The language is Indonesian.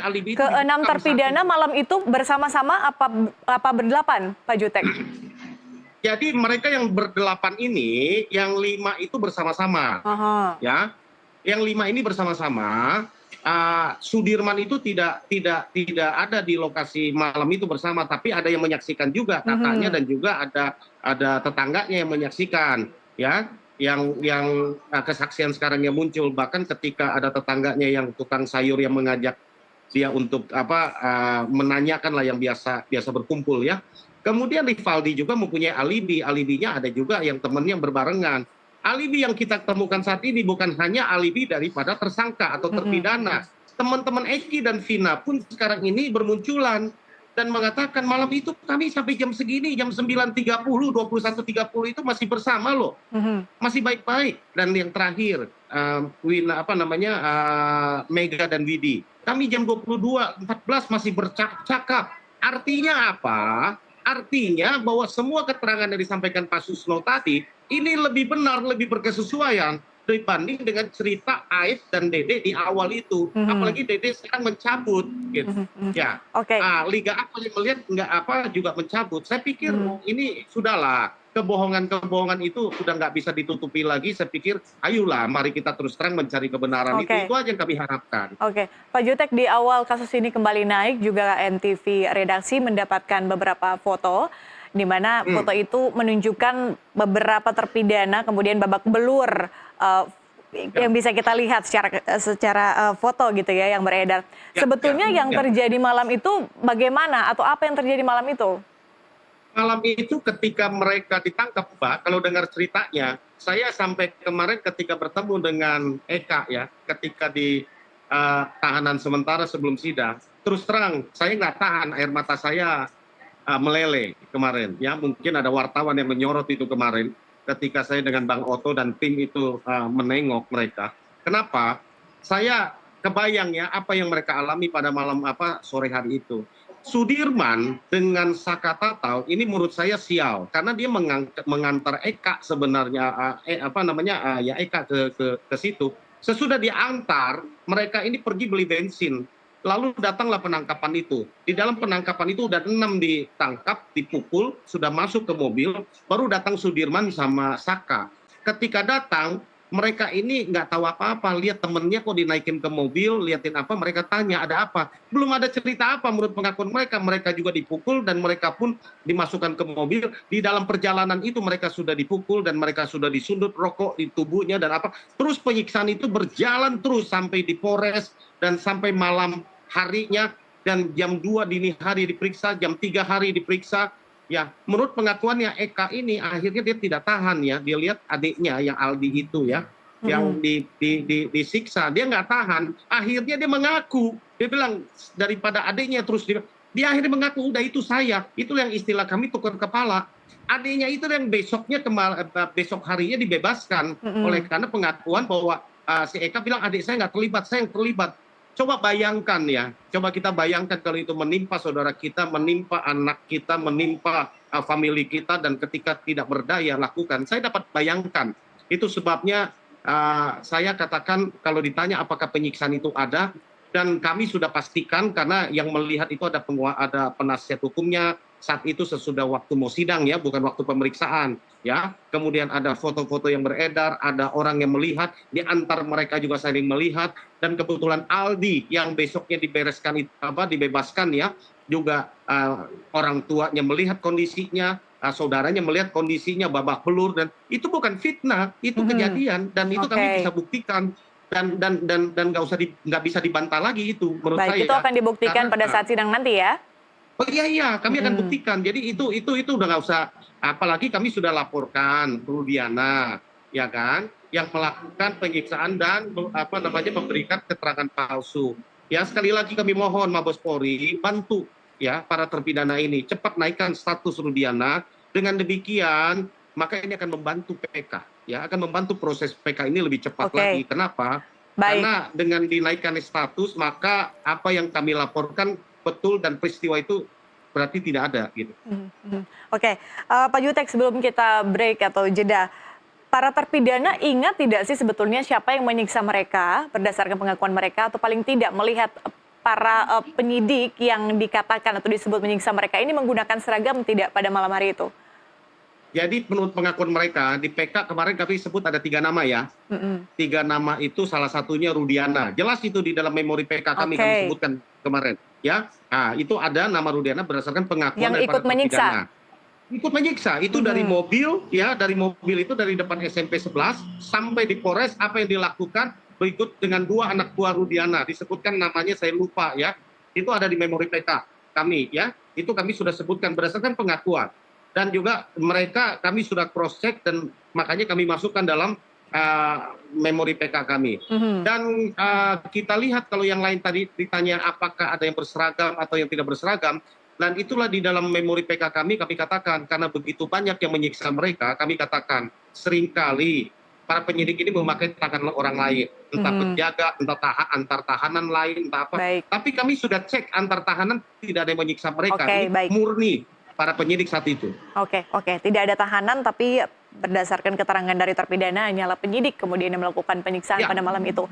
alibi itu Keenam dibungkam terpidana malam itu bersama-sama apa berdelapan, Pak Jutek? Jadi mereka yang berdelapan ini, yang 5 itu bersama-sama, Aha. ya. Yang 5 ini bersama-sama. Sudirman itu tidak ada di lokasi malam itu bersama, tapi ada yang menyaksikan juga kakaknya dan juga ada tetangganya yang menyaksikan, ya. Yang kesaksian sekarang yang muncul, bahkan ketika ada tetangganya yang tukang sayur yang mengajak dia untuk menanyakan lah yang biasa berkumpul, ya. Kemudian Rivaldi juga mempunyai alibinya ada juga yang temannya yang berbarengan. Alibi yang kita temukan saat ini bukan hanya alibi daripada tersangka atau terpidana. Teman-teman Eki dan Vina pun sekarang ini bermunculan dan mengatakan malam itu kami sampai jam segini, jam 9.30, 21.30 itu masih bersama loh. Masih baik-baik. Dan yang terakhir, Mega dan Widi. Kami jam 22.14 masih bercakap. Artinya apa? Artinya bahwa semua keterangan yang disampaikan Pak Susno tadi ini lebih benar, lebih berkesesuaian dibanding dengan cerita Aib dan Dede di awal itu. Apalagi Dede sekarang mencabut, gitu. Ya, Liga apa yang melihat juga mencabut. Saya pikir ini sudahlah, kebohongan itu sudah nggak bisa ditutupi lagi. Saya pikir, ayolah, mari kita terus terang mencari kebenaran. Itu aja yang kami harapkan. Pak Jutek, di awal kasus ini kembali naik, juga NTV Redaksi mendapatkan beberapa foto, di mana foto itu menunjukkan beberapa terpidana, kemudian babak belur yang bisa kita lihat secara foto gitu ya, yang beredar. Sebetulnya yang terjadi malam itu bagaimana, atau apa yang terjadi malam itu? Malam itu ketika mereka ditangkap, Pak, kalau dengar ceritanya, saya sampai kemarin ketika bertemu dengan Eka ya, ketika di tahanan sementara sebelum sidang, terus terang saya nggak tahan, air mata saya meleleh kemarin. Ya, mungkin ada wartawan yang menyorot itu kemarin ketika saya dengan Bang Otto dan tim itu menengok mereka. Kenapa? Saya kebayang ya apa yang mereka alami pada malam sore hari itu. Sudirman dengan Saka Tatau ini menurut saya sial karena dia mengantar Eka sebenarnya Eka ke situ. Sesudah diantar, mereka ini pergi beli bensin. Lalu datanglah penangkapan itu. Di dalam penangkapan itu udah 6 ditangkap, dipukul, sudah masuk ke mobil, baru datang Sudirman sama Saka. Ketika datang, mereka ini nggak tahu apa-apa, lihat temennya kok dinaikin ke mobil, liatin apa, mereka tanya ada apa. Belum ada cerita apa menurut pengakuan mereka juga dipukul dan mereka pun dimasukkan ke mobil. Di dalam perjalanan itu mereka sudah dipukul dan mereka sudah disundut rokok di tubuhnya dan apa. Terus penyiksaan itu berjalan terus sampai di Polres dan sampai malam harinya, dan jam 2 dini hari diperiksa, jam 3 hari diperiksa. Ya, menurut pengakuannya Eka ini akhirnya dia tidak tahan ya, dia lihat adiknya yang Aldi itu ya, yang disiksa, dia nggak tahan, akhirnya dia mengaku, dia bilang daripada adiknya terus dia akhirnya mengaku, udah itu saya, itu yang istilah kami tukar kepala. Adiknya itu yang besok harinya dibebaskan oleh karena pengakuan bahwa si Eka bilang adik saya nggak terlibat, saya yang terlibat. Coba bayangkan ya, coba kita bayangkan kalau itu menimpa saudara kita, menimpa anak kita, menimpa famili kita, dan ketika tidak berdaya lakukan. Saya dapat bayangkan. Itu sebabnya saya katakan kalau ditanya apakah penyiksaan itu ada, dan kami sudah pastikan karena yang melihat itu ada penasihat hukumnya saat itu sesudah waktu mau sidang ya, bukan waktu pemeriksaan ya. Kemudian ada foto-foto yang beredar, ada orang yang melihat, di antar mereka juga saling melihat, dan kebetulan Aldi yang besoknya dibebaskan ya, juga orang tuanya melihat kondisinya, saudaranya melihat kondisinya babak belur, dan itu bukan fitnah, itu kejadian, dan itu kami bisa buktikan. Dan nggak bisa dibantah lagi itu menurut saya. Itu akan dibuktikan pada saat sidang nanti ya. Oh iya, kami akan buktikan. Jadi itu udah nggak usah, apalagi kami sudah laporkan Rudiana, ya kan, yang melakukan penyiksaan dan memberikan keterangan palsu. Ya, sekali lagi kami mohon Mabes Polri bantu ya para terpidana ini cepat naikkan status Rudiana. Dengan demikian maka ini akan membantu PK, ya, akan membantu proses PK ini lebih cepat lagi. Kenapa? Karena dengan dinaikkan status maka apa yang kami laporkan betul dan peristiwa itu berarti tidak ada gitu. Pak Jutek, sebelum kita break atau jeda, para terpidana ingat tidak sih sebetulnya siapa yang menyiksa mereka berdasarkan pengakuan mereka, atau paling tidak melihat para penyidik yang dikatakan atau disebut menyiksa mereka ini menggunakan seragam tidak pada malam hari itu? Jadi menurut pengakuan mereka di PK kemarin kami sebut ada 3 nama ya. 3 nama itu salah satunya Rudiana. Jelas itu di dalam memori PK kami sebutkan kemarin. Ya, nah, itu ada nama Rudiana berdasarkan pengakuan yang ikut menyiksa. Ikut menyiksa itu dari mobil ya, dari mobil itu dari depan SMP 11 sampai di Polres apa yang dilakukan berikut dengan 2 anak buah Rudiana. Disebutkan namanya saya lupa ya. Itu ada di memori PK kami ya. Itu kami sudah sebutkan berdasarkan pengakuan. Dan juga mereka kami sudah cross check dan makanya kami masukkan dalam memori PK kami. Dan kita lihat kalau yang lain tadi ditanya apakah ada yang berseragam atau yang tidak berseragam, dan itulah di dalam memori PK kami katakan karena begitu banyak yang menyiksa mereka, kami katakan seringkali para penyidik ini memakai tangan orang lain, entah penjaga, entah antar tahanan lain, entah apa. Tapi kami sudah cek antar tahanan tidak ada yang menyiksa mereka. Ini murni para penyidik saat itu. Oke. Tidak ada tahanan tapi berdasarkan keterangan dari terpidana hanyalah penyidik kemudian yang melakukan penyiksaan pada malam itu.